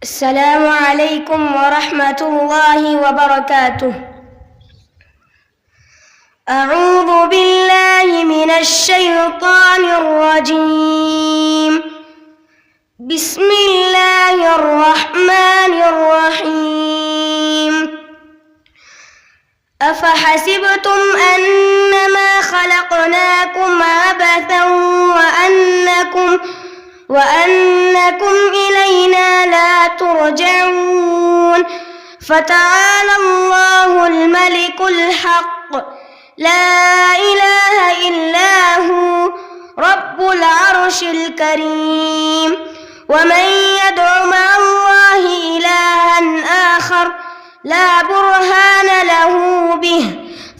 السلام عليكم ورحمة الله وبركاته. أعوذ بالله من الشيطان الرجيم. بسم الله الرحمن الرحيم. أفحسبتم أنما خلقناكم عبثا وأنكم إلينا لا ترجعون. فتعالى الله الملك الحق لا إله إلا هو رب العرش الكريم. ومن يدع مع الله إلها آخر لا برهان له به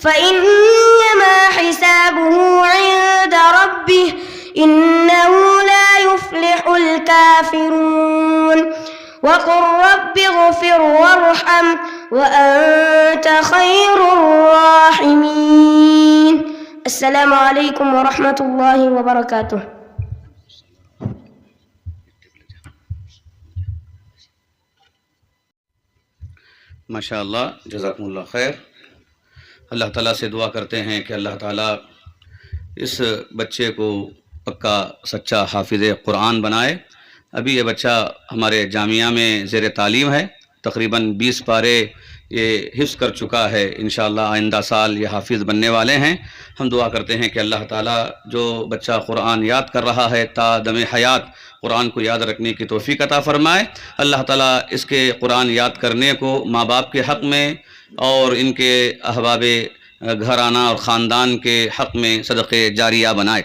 فإنما حسابه عند ربه إنه لا يفلح الكافرون. وقل رب اغفر وارحم وأنت خير الراحمين. السلام عليكم ورحمة الله وبركاته. माशाअल्लाह, जज़ाकुमुल्लाह खैर। अल्लाह ताला से दुआ करते हैं कि अल्लाह ताला इस बच्चे को पक्का सच्चा हाफिज़ कुरान बनाए। अभी ये बच्चा हमारे जामिया में ज़ेर तालीम है, तकरीबन 20 पारे ये हिफ्ज़ कर चुका है। इंशाअल्लाह आइंदा साल ये हाफिज़ बनने वाले हैं। हम दुआ करते हैं कि अल्लाह ताला जो बच्चा कुरान याद कर रहा है ता दमे हयात कुरान को याद रखने की तौफ़ीक़ अता फ़रमाए। अल्लाह ताला इसके कुरान याद करने को माँ बाप के हक़ में और इनके अहबाब घराना और ख़ानदान के हक़ में सदक़े जारिया बनाए।